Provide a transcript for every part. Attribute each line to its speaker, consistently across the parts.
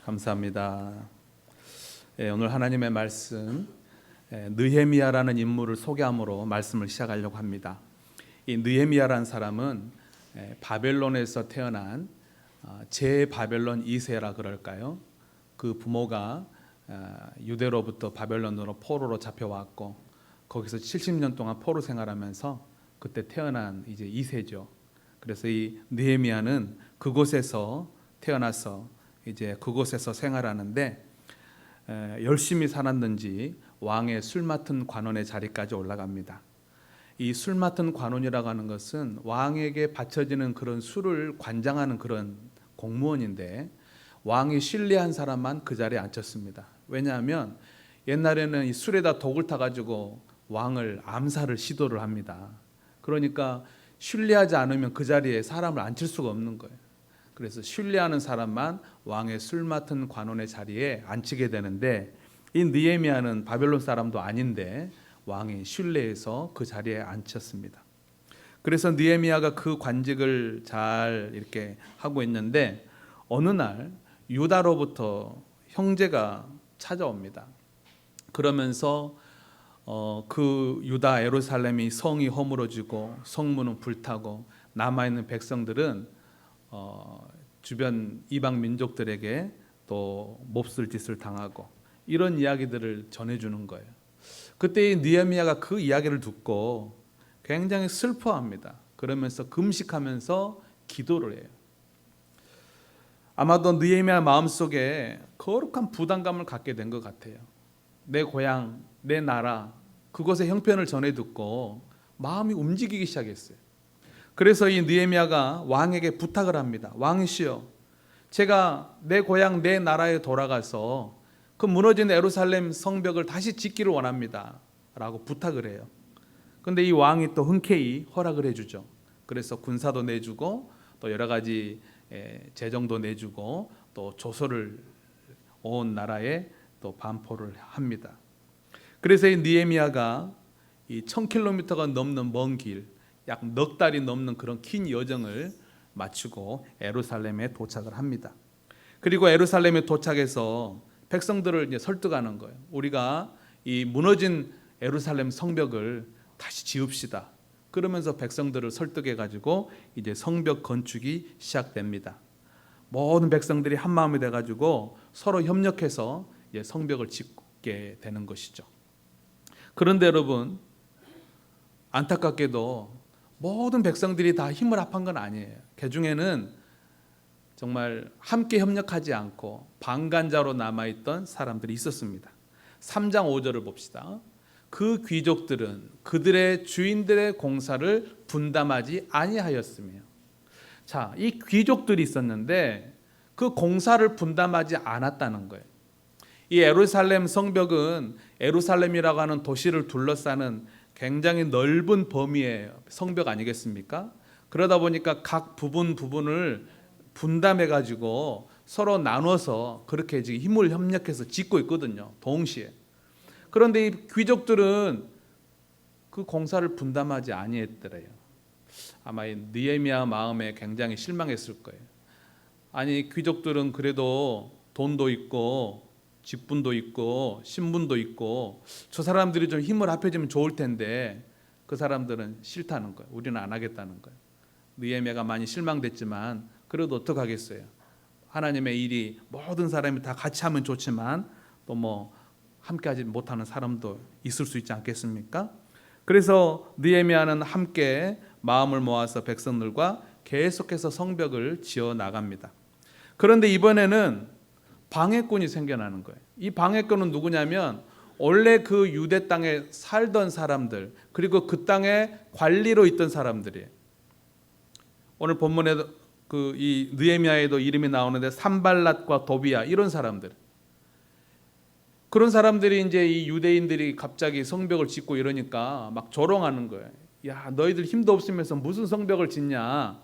Speaker 1: 감사합니다. 오늘 하나님의 말씀 느헤미야라는 인물을 소개함으로 말씀을 시작하려고 합니다. 이 느헤미야라는 사람은 바벨론에서 태어난 제바벨론 2세라 그럴까요? 그 부모가 유대로부터 바벨론으로 포로로 잡혀왔고 거기서 70년 동안 포로 생활하면서 그때 태어난 이제 2세죠. 그래서 이 느헤미야는 그곳에서 태어나서 이제 그곳에서 생활하는데 열심히 살았는지 왕의 술 맡은 관원의 자리까지 올라갑니다. 이 술 맡은 관원이라고 하는 것은 왕에게 바쳐지는 그런 술을 관장하는 그런 공무원인데 왕이 신뢰한 사람만 그 자리에 앉혔습니다. 왜냐하면 옛날에는 이 술에다 독을 타가지고 왕을 암살을 시도를 합니다. 그러니까 신뢰하지 않으면 그 자리에 사람을 앉힐 수가 없는 거예요. 그래서 신뢰하는 사람만 왕의 술 맡은 관원의 자리에 앉히게 되는데 이 느헤미야는 바벨론 사람도 아닌데 왕이 신뢰해서 그 자리에 앉혔습니다. 그래서 느헤미야가 그 관직을 잘 이렇게 하고 있는데 어느 날 유다로부터 형제가 찾아옵니다. 그러면서 그 유다 예루살렘이 성이 허물어지고 성문은 불타고 남아있는 백성들은 주변 이방 민족들에게 또 몹쓸 짓을 당하고 이런 이야기들을 전해주는 거예요. 그때 느헤미야가 그 이야기를 듣고 굉장히 슬퍼합니다. 그러면서 금식하면서 기도를 해요. 아마도 느헤미야 마음속에 거룩한 부담감을 갖게 된 것 같아요. 내 고향, 내 나라, 그곳의 형편을 전해 듣고 마음이 움직이기 시작했어요. 그래서 이 느헤미야가 왕에게 부탁을 합니다. 왕이시여, 제가 내 고향, 내 나라에 돌아가서 그 무너진 예루살렘 성벽을 다시 짓기를 원합니다 라고 부탁을 해요. 근데 이 왕이 또 흔쾌히 허락을 해주죠. 그래서 군사도 내주고 또 여러 가지 재정도 내주고 또 조서를 온 나라에 또 반포를 합니다. 그래서 이 느헤미야가 이 1000km가 넘는 먼 길, 약 넉 달이 넘는 그런 긴 여정을 마치고 예루살렘에 도착을 합니다. 그리고 예루살렘에 도착해서 백성들을 이제 설득하는 거예요. 우리가 이 무너진 예루살렘 성벽을 다시 지읍시다. 그러면서 백성들을 설득해 가지고 이제 성벽 건축이 시작됩니다. 모든 백성들이 한 마음이 돼 가지고 서로 협력해서 이제 성벽을 짓게 되는 것이죠. 그런데 여러분, 안타깝게도 모든 백성들이 다 힘을 합한 건 아니에요. 그 중에는 정말 함께 협력하지 않고 방관자로 남아있던 사람들이 있었습니다. 3장 5절을 봅시다. 그 귀족들은 그들의 주인들의 공사를 분담하지 아니하였으며. 자, 이 귀족들이 있었는데 그 공사를 분담하지 않았다는 거예요. 이 예루살렘 성벽은 예루살렘이라고 하는 도시를 둘러싸는 굉장히 넓은 범위의 성벽 아니겠습니까? 그러다 보니까 각 부분을 분담해 가지고 서로 나눠서 그렇게 힘을 협력해서 짓고 있거든요. 동시에. 그런데 이 귀족들은 그 공사를 분담하지 아니했더래요. 아마 이 느헤미야 마음에 굉장히 실망했을 거예요. 아니, 귀족들은 그래도 돈도 있고 직분도 있고 신분도 있고 저 사람들이 좀 힘을 합해지면 좋을 텐데 그 사람들은 싫다는 거예요. 우리는 안 하겠다는 거예요. 느헤미야가 많이 실망됐지만 그래도 어떡하겠어요. 하나님의 일이 모든 사람이 다 같이 하면 좋지만 또 뭐 함께하지 못하는 사람도 있을 수 있지 않겠습니까? 그래서 느헤미야는 함께 마음을 모아서 백성들과 계속해서 성벽을 지어 나갑니다. 그런데 이번에는 방해꾼이 생겨나는 거예요. 이 방해꾼은 누구냐면 원래 그 유대 땅에 살던 사람들, 그리고 그 땅에 관리로 있던 사람들이에요. 오늘 본문에 이 느헤미야에도 이름이 나오는데 산발랏과 도비야, 이런 사람들. 그런 사람들이 이제 이 유대인들이 갑자기 성벽을 짓고 이러니까 막 조롱하는 거예요. 야, 너희들 힘도 없으면서 무슨 성벽을 짓냐?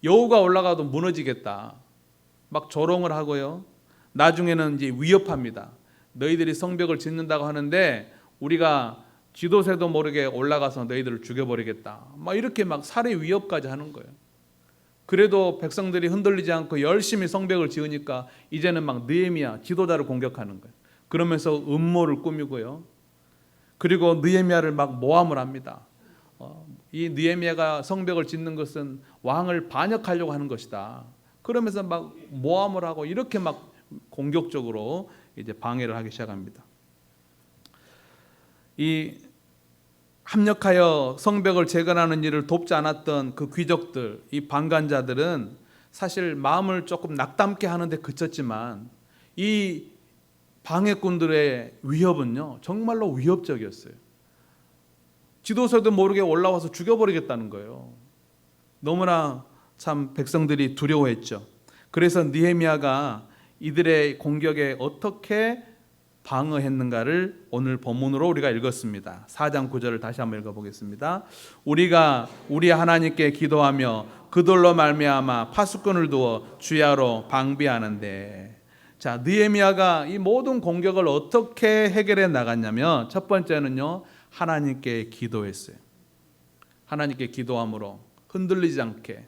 Speaker 1: 여우가 올라가도 무너지겠다. 막 조롱을 하고요. 나중에는 이제 위협합니다. 너희들이 성벽을 짓는다고 하는데 우리가 쥐도새도 모르게 올라가서 너희들을 죽여버리겠다. 막 이렇게 막 살해 위협까지 하는 거예요. 그래도 백성들이 흔들리지 않고 열심히 성벽을 지으니까 이제는 막 느헤미야 지도자를 공격하는 거예요. 그러면서 음모를 꾸미고요. 그리고 느헤미야를 막 모함을 합니다. 이 느헤미야가 성벽을 짓는 것은 왕을 반역하려고 하는 것이다. 그러면서 막 모함을 하고 이렇게 막 공격적으로 이제 방해를 하기 시작합니다. 이 합력하여 성벽을 재건하는 일을 돕지 않았던 그 귀족들, 이 방관자들은 사실 마음을 조금 낙담케 하는데 그쳤지만 이 방해꾼들의 위협은요 정말로 위협적이었어요. 지도서도 모르게 올라와서 죽여버리겠다는 거예요. 너무나 참 백성들이 두려워했죠. 그래서 느헤미야가 이들의 공격에 어떻게 방어했는가를 오늘 본문으로 우리가 읽었습니다. 4장 9절을 다시 한번 읽어보겠습니다. 우리가 우리 하나님께 기도하며 그들로 말미암아 파수꾼을 두어 주야로 방비하는데, 자, 느헤미야가 이 모든 공격을 어떻게 해결해 나갔냐면 첫 번째는요 하나님께 기도했어요. 하나님께 기도함으로 흔들리지 않게.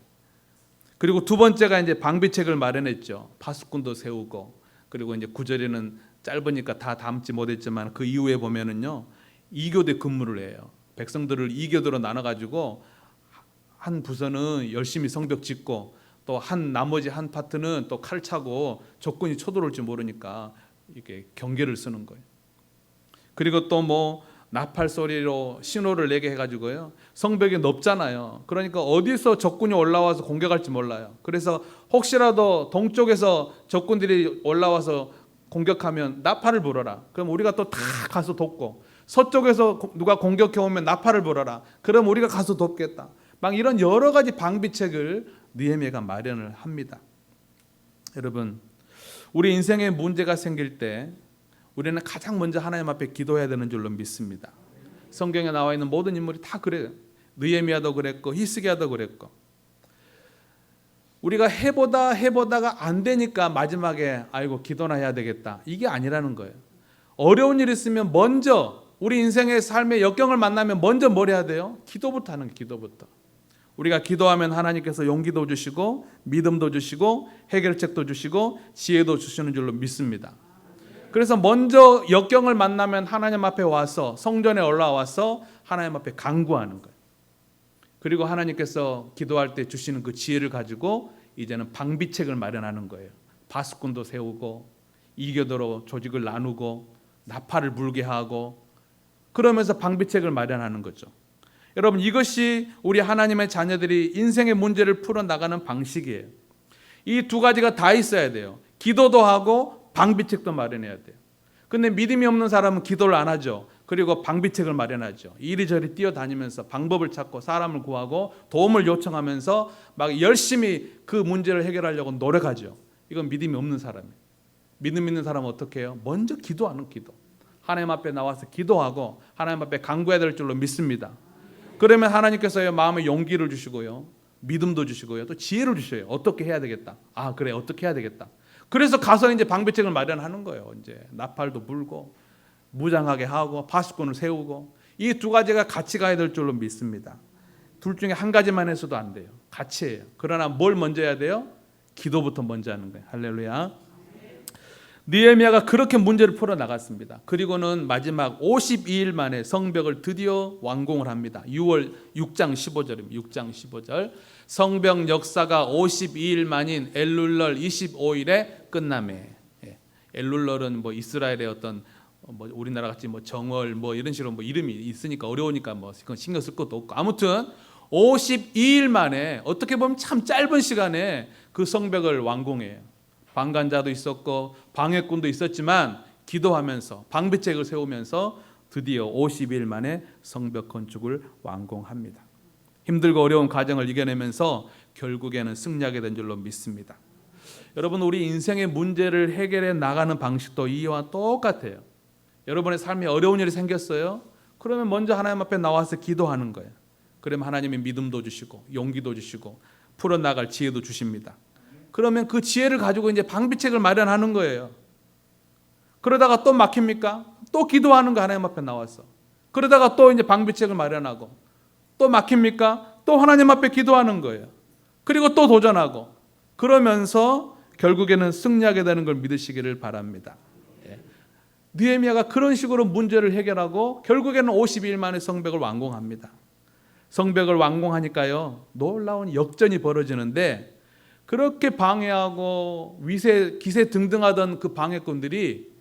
Speaker 1: 그리고 두 번째가 이제 방비책을 마련했죠. 파수꾼도 세우고. 그리고 이제 9절에는 짧으니까 다 담지 못했지만 그 이후에 보면은요 2교대 근무를 해요. 백성들을 2교대로 나눠가지고 한 부서는 열심히 성벽 짓고 또 나머지 한 파트는 또 칼 차고 적군이 쳐들어올지 모르니까 이렇게 경계를 쓰는 거예요. 그리고 또 뭐 나팔 소리로 신호를 내게 해가지고요 성벽이 높잖아요. 그러니까 어디서 적군이 올라와서 공격할지 몰라요. 그래서 혹시라도 동쪽에서 적군들이 올라와서 공격하면 나팔을 불어라. 그럼 우리가 또 다 가서 돕고, 서쪽에서 누가 공격해 오면 나팔을 불어라. 그럼 우리가 가서 돕겠다. 막 이런 여러 가지 방비책을 느헤미야가 마련을 합니다. 여러분, 우리 인생에 문제가 생길 때 우리는 가장 먼저 하나님 앞에 기도해야 되는 줄로 믿습니다. 성경에 나와 있는 모든 인물이 다 그래요. 느헤미야도 그랬고 히스기야도 그랬고. 우리가 해보다가 안 되니까 마지막에 아이고 기도나 해야 되겠다, 이게 아니라는 거예요. 어려운 일 있으면 먼저 우리 인생의 삶의 역경을 만나면 먼저 뭘 해야 돼요? 기도부터 하는 거예요. 기도부터. 우리가 기도하면 하나님께서 용기도 주시고 믿음도 주시고 해결책도 주시고 지혜도 주시는 줄로 믿습니다. 그래서 먼저 역경을 만나면 하나님 앞에 와서 성전에 올라와서 하나님 앞에 간구하는 거예요. 그리고 하나님께서 기도할 때 주시는 그 지혜를 가지고 이제는 방비책을 마련하는 거예요. 파수꾼도 세우고 2교도로 조직을 나누고 나팔을 불게 하고 그러면서 방비책을 마련하는 거죠. 여러분, 이것이 우리 하나님의 자녀들이 인생의 문제를 풀어나가는 방식이에요. 이 두 가지가 다 있어야 돼요. 기도도 하고 방비책도 마련해야 돼요. 근데 믿음이 없는 사람은 기도를 안 하죠. 그리고 방비책을 마련하죠. 이리저리 뛰어다니면서 방법을 찾고 사람을 구하고 도움을 요청하면서 막 열심히 그 문제를 해결하려고 노력하죠. 이건 믿음이 없는 사람이에요. 믿음 있는 사람은 어떻게 해요? 먼저 기도하는 기도. 하나님 앞에 나와서 기도하고 하나님 앞에 간구해야 될 줄로 믿습니다. 그러면 하나님께서 마음에 용기를 주시고요, 믿음도 주시고요, 또 지혜를 주셔요. 어떻게 해야 되겠다. 아, 그래, 어떻게 해야 되겠다. 그래서 가서 이제 방비책을 마련하는 거예요. 이제 나팔도 불고 무장하게 하고 파수꾼을 세우고, 이 두 가지가 같이 가야 될 줄로 믿습니다. 둘 중에 한 가지만 해서도 안 돼요. 같이 해요. 그러나 뭘 먼저 해야 돼요? 기도부터 먼저 하는 거예요. 할렐루야. 느헤미야가 그렇게 문제를 풀어 나갔습니다. 그리고는 마지막 52일 만에 성벽을 드디어 완공을 합니다. 6장 15절입니다. 6장 15절. 성벽 역사가 52일 만인 엘룰럴 25일에 끝나매. 엘룰럴은 뭐 이스라엘의 어떤 뭐 우리나라 같이 뭐 정월 뭐 이런 식으로 뭐 이름이 있으니까 어려우니까 뭐 그건 신경 쓸 것도 없고, 아무튼 52일 만에 어떻게 보면 참 짧은 시간에 그 성벽을 완공해요. 방관자도 있었고 방해꾼도 있었지만 기도하면서 방비책을 세우면서 드디어 52일 만에 성벽 건축을 완공합니다. 힘들고 어려운 과정을 이겨내면서 결국에는 승리하게 된 줄로 믿습니다. 여러분, 우리 인생의 문제를 해결해 나가는 방식도 이와 똑같아요. 여러분의 삶에 어려운 일이 생겼어요? 그러면 먼저 하나님 앞에 나와서 기도하는 거예요. 그러면 하나님이 믿음도 주시고 용기도 주시고 풀어나갈 지혜도 주십니다. 그러면 그 지혜를 가지고 이제 방비책을 마련하는 거예요. 그러다가 또 막힙니까? 또 기도하는 거, 하나님 앞에 나와서. 그러다가 또 이제 방비책을 마련하고 또 막힙니까? 또 하나님 앞에 기도하는 거예요. 그리고 또 도전하고 그러면서 결국에는 승리하게 되는 걸 믿으시기를 바랍니다. 느헤미야가 그런 식으로 문제를 해결하고 결국에는 52일 만에 성벽을 완공합니다. 성벽을 완공하니까요, 놀라운 역전이 벌어지는데 그렇게 방해하고 기세 등등하던 그 방해꾼들이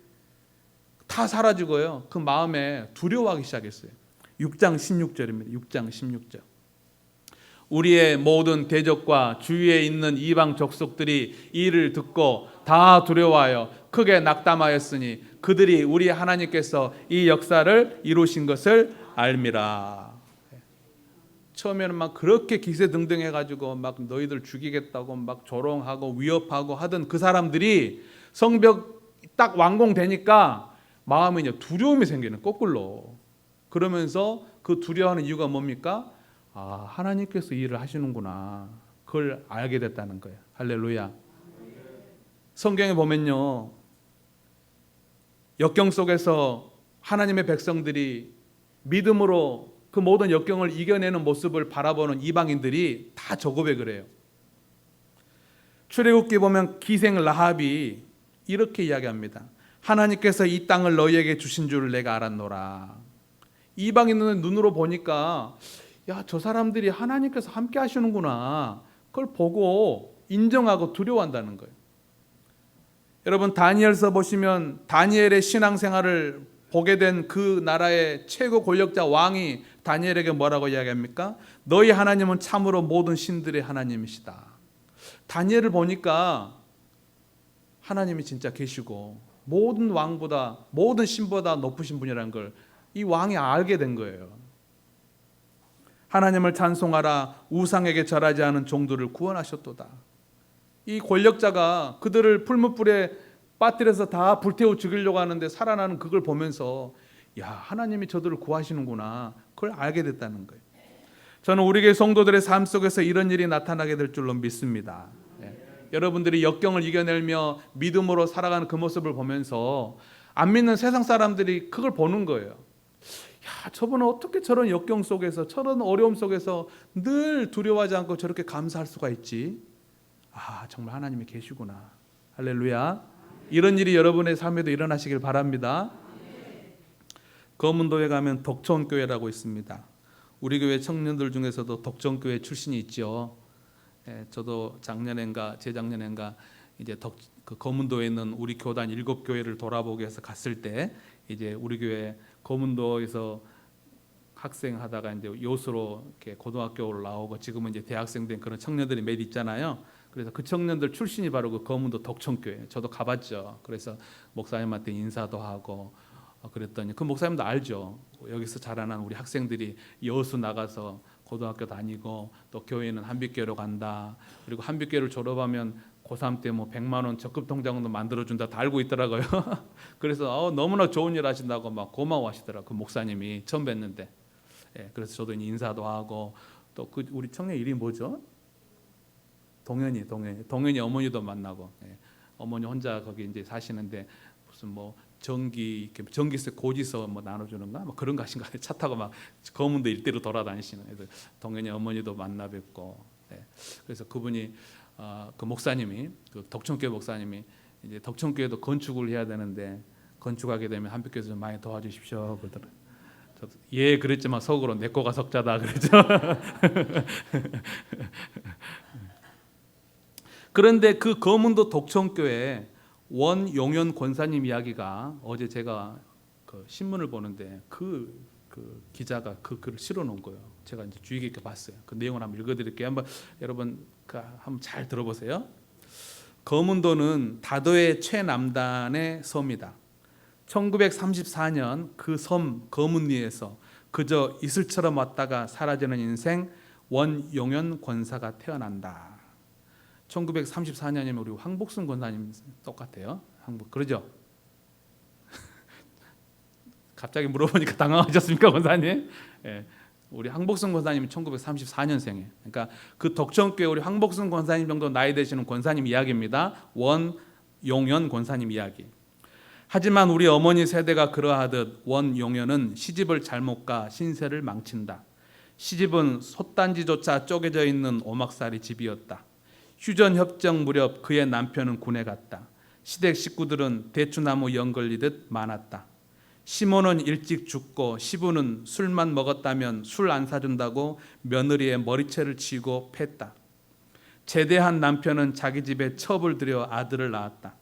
Speaker 1: 다 사라지고요, 그 마음에 두려워하기 시작했어요. 6장 16절입니다. 6장 16절. 우리의 모든 대적과 주위에 있는 이방 족속들이 이 일을 듣고 다 두려워하여 크게 낙담하였으니 그들이 우리 하나님께서 이 역사를 이루신 것을 알미라. 처음에는 막 그렇게 기세등등해가지고 막 너희들 죽이겠다고 막 조롱하고 위협하고 하던 그 사람들이 성벽 딱 완공되니까 마음에 이제 두려움이 생기는, 거꾸로. 그러면서 그 두려워하는 이유가 뭡니까? 아, 하나님께서 이 일을 하시는구나. 그걸 알게 됐다는 거예요. 할렐루야. 성경에 보면요, 역경 속에서 하나님의 백성들이 믿음으로 그 모든 역경을 이겨내는 모습을 바라보는 이방인들이 다 저 고백을 해요. 출애굽기 보면 기생 라합이 이렇게 이야기합니다. 하나님께서 이 땅을 너희에게 주신 줄을 내가 알았노라. 이방인들은 눈으로 보니까 야, 저 사람들이 하나님께서 함께 하시는구나, 그걸 보고 인정하고 두려워한다는 거예요. 여러분, 다니엘서 보시면 다니엘의 신앙생활을 보게 된 그 나라의 최고 권력자 왕이 다니엘에게 뭐라고 이야기합니까? 너희 하나님은 참으로 모든 신들의 하나님이시다. 다니엘을 보니까 하나님이 진짜 계시고 모든 왕보다, 모든 신보다 높으신 분이라는 걸 이 왕이 알게 된 거예요. 하나님을 찬송하라. 우상에게 절하지 않은 종들을 구원하셨도다. 이 권력자가 그들을 풀무불에 빠뜨려서 다 불태워 죽이려고 하는데 살아나는 그걸 보면서 야, 하나님이 저들을 구하시는구나, 그걸 알게 됐다는 거예요. 저는 우리 교회 성도들의 삶 속에서 이런 일이 나타나게 될 줄로 믿습니다. 여러분들이 역경을 이겨내며 믿음으로 살아가는 그 모습을 보면서 안 믿는 세상 사람들이 그걸 보는 거예요. 야, 저분은 어떻게 저런 역경 속에서, 저런 어려움 속에서 늘 두려워하지 않고 저렇게 감사할 수가 있지? 아, 정말 하나님이 계시구나. 할렐루야. 이런 일이 여러분의 삶에도 일어나시길 바랍니다. 거문도에 가면 덕천교회라고 있습니다. 우리 교회 청년들 중에서도 덕천교회 출신이 있죠. 저도 작년엔가 재작년엔가 이제 그 거문도에 있는 우리 교단 7교회를 돌아보기 위해서 갔을 때 이제 우리 교회 거문도에서 학생하다가 이제 요수로 이렇게 고등학교로 나오고 지금은 이제 대학생 된 그런 청년들이 몇 있잖아요. 그래서 그 청년들 출신이 바로 그 거문도 덕천교회. 저도 가봤죠. 그래서 목사님한테 인사도 하고 그랬더니 그 목사님도 알죠. 여기서 자라난 우리 학생들이 여수 나가서 고등학교 다니고 또 교회는 한빛교회로 간다. 그리고 한빛교회를 졸업하면 고3 때 뭐 100만 원 적금 통장도 만들어준다, 다 알고 있더라고요. 그래서 너무나 좋은 일 하신다고 막 고마워하시더라고요. 그 목사님이 처음 뵀는데. 그래서 저도 인사도 하고 또 그 우리 청년 이름이 뭐죠? 동현이 어머니도 만나고. 어머니 혼자 거기 이제 사시는데 무슨 뭐 전기세 고지서 뭐 나눠주는가 뭐 그런 거 하신가, 차 타고 막 거문도 일대로 돌아다니시는. 그래서 동현이 어머니도 만나 뵙고. 그래서 그분이 그 목사님이, 그 덕천교회 목사님이 이제 덕천교회도 건축을 해야 되는데 건축하게 되면 한빛교회에서 좀 많이 도와주십시오 그러더라고요. 저도 예 그랬지만 속으로 내 거가 석자다 그랬죠. 그런데 그 거문도 덕천교회 원용현 권사님 이야기가 어제 제가 그 신문을 보는데 그 기자가 그 글을 실어놓은 거예요. 제가 이제 주의 깊게 봤어요. 그 내용을 한번 읽어드릴게요. 한번 여러분 한번 잘 들어보세요. 거문도는 다도의 최남단의 섬이다. 1934년 그 섬 거문리에서 그저 이슬처럼 왔다가 사라지는 인생 원용현 권사가 태어난다. 1934년이면 우리 황복순 권사님 똑같아요. 그러죠? 갑자기 물어보니까 당황하셨습니까, 권사님? 우리 황복순 권사님이 1934년생이에요. 그러니까 그 덕천교회 우리 황복순 권사님 정도 나이 되시는 권사님 이야기입니다. 원용현 권사님 이야기. 하지만 우리 어머니 세대가 그러하듯 원용현은 시집을 잘못 가 신세를 망친다. 시집은 솥단지조차 쪼개져 있는 오막살이 집이었다. 휴전협정 무렵 그의 남편은 군에 갔다. 시댁 식구들은 대추나무 연걸리듯 많았다. 시모는 일찍 죽고 시부는 술만 먹었다면 술 안 사준다고 며느리의 머리채를 치고 팼다. 제대한 남편은 자기 집에 첩을 들여 아들을 낳았다.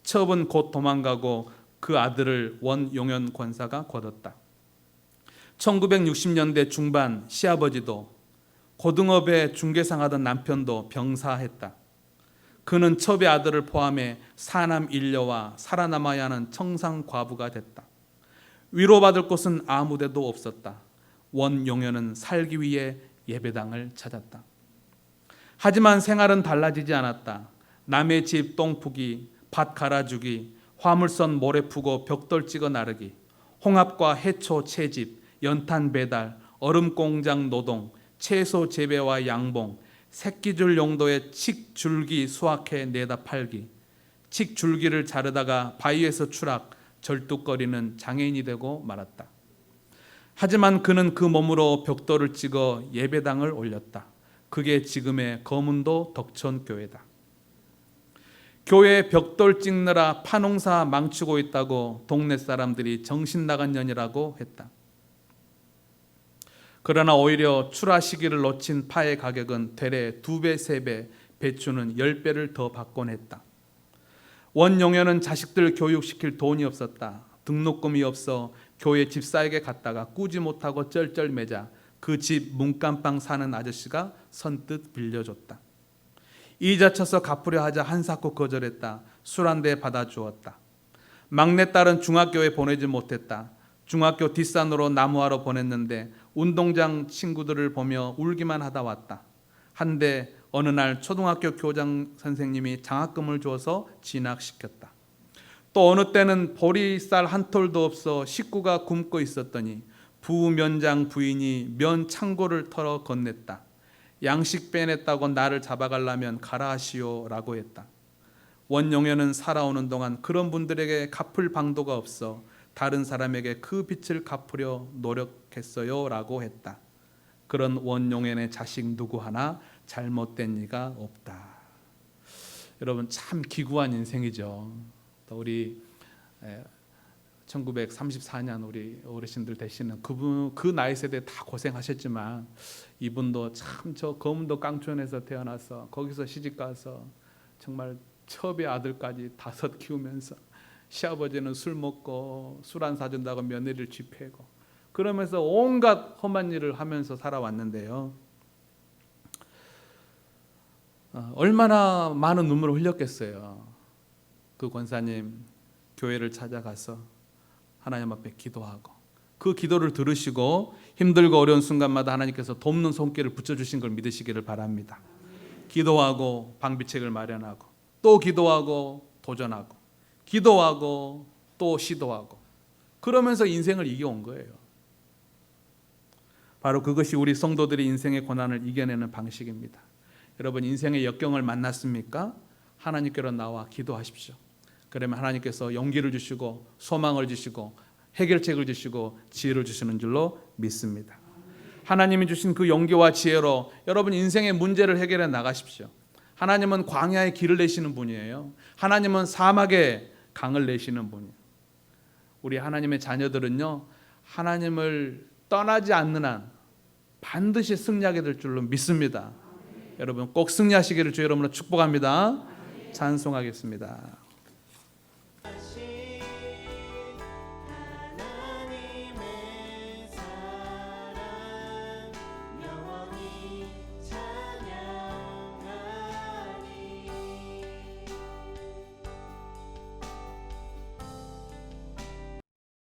Speaker 1: 첩은 곧 도망가고 그 아들을 원용현 권사가 거뒀다. 1960년대 중반 시아버지도 고등업에 중개상 하던 남편도 병사했다. 그는 첩의 아들을 포함해 사남 일녀와 살아남아야 하는 청상 과부가 됐다. 위로받을 곳은 아무데도 없었다. 원용현은 살기 위해 예배당을 찾았다. 하지만 생활은 달라지지 않았다. 남의 집 똥푸기, 밭 갈아주기, 화물선 모래 푸고 벽돌 찍어 나르기, 홍합과 해초 채집, 연탄 배달, 얼음 공장 노동, 채소 재배와 양봉, 새끼줄 용도의 칡줄기 수확해 내다 팔기, 칡줄기를 자르다가 바위에서 추락, 절뚝거리는 장애인이 되고 말았다. 하지만 그는 그 몸으로 벽돌을 찍어 예배당을 올렸다. 그게 지금의 거문도 덕천교회다. 교회 벽돌 찍느라 파농사 망치고 있다고 동네 사람들이 정신 나간 년이라고 했다. 그러나 오히려 출하 시기를 놓친 파의 가격은 되레 2배, 3배, 배추는 10배를 더 받곤 했다. 원용현은 자식들 교육시킬 돈이 없었다. 등록금이 없어 교회 집사에게 갔다가 꾸지 못하고 쩔쩔매자 그 집 문간방 사는 아저씨가 선뜻 빌려줬다. 이자 쳐서 갚으려 하자 한사코 거절했다. 술 한 대 받아주었다. 막내딸은 중학교에 보내지 못했다. 중학교 뒷산으로 나무하러 보냈는데 운동장 친구들을 보며 울기만 하다 왔다. 한데 어느 날 초등학교 교장 선생님이 장학금을 줘서 진학시켰다. 또 어느 때는 보리쌀 한 톨도 없어 식구가 굶고 있었더니 부면장 부인이 면 창고를 털어 건넸다. 양식 빼냈다고 나를 잡아가려면 가라 하시오라고 했다. 원용현은 살아오는 동안 그런 분들에게 갚을 방도가 없어 다른 사람에게 그 빚을 갚으려 노력했어요 라고 했다. 그런 원용현의 자식 누구 하나 잘못된 이가 없다. 여러분 참 기구한 인생이죠. 또 우리 1934년 우리 어르신들 되시는 그분 그 나이 세대 다 고생하셨지만 이분도 참 저 거문도 깡촌에서 태어나서 거기서 시집가서 정말 첩의 아들까지 5 키우면서 시아버지는 술 먹고 술 안 사준다고 며느리를 쥐패고 그러면서 온갖 험한 일을 하면서 살아왔는데요. 얼마나 많은 눈물을 흘렸겠어요. 그 권사님 교회를 찾아가서 하나님 앞에 기도하고 그 기도를 들으시고 힘들고 어려운 순간마다 하나님께서 돕는 손길을 붙여주신 걸 믿으시기를 바랍니다. 기도하고 방비책을 마련하고 또 기도하고 도전하고 기도하고 또 시도하고 그러면서 인생을 이겨온 거예요. 바로 그것이 우리 성도들이 인생의 고난을 이겨내는 방식입니다. 여러분 인생의 역경을 만났습니까? 하나님께로 나와 기도하십시오. 그러면 하나님께서 용기를 주시고 소망을 주시고 해결책을 주시고 지혜를 주시는 줄로 믿습니다. 하나님이 주신 그 용기와 지혜로 여러분 인생의 문제를 해결해 나가십시오. 하나님은 광야에 길을 내시는 분이에요. 하나님은 사막에 강을 내시는 분이에요. 우리 하나님의 자녀들은요 하나님을 떠나지 않는 한 반드시 승리하게 될 줄로 믿습니다. 여러분 꼭 승리하시기를 주 여러분으로 축복합니다. 찬송하겠습니다.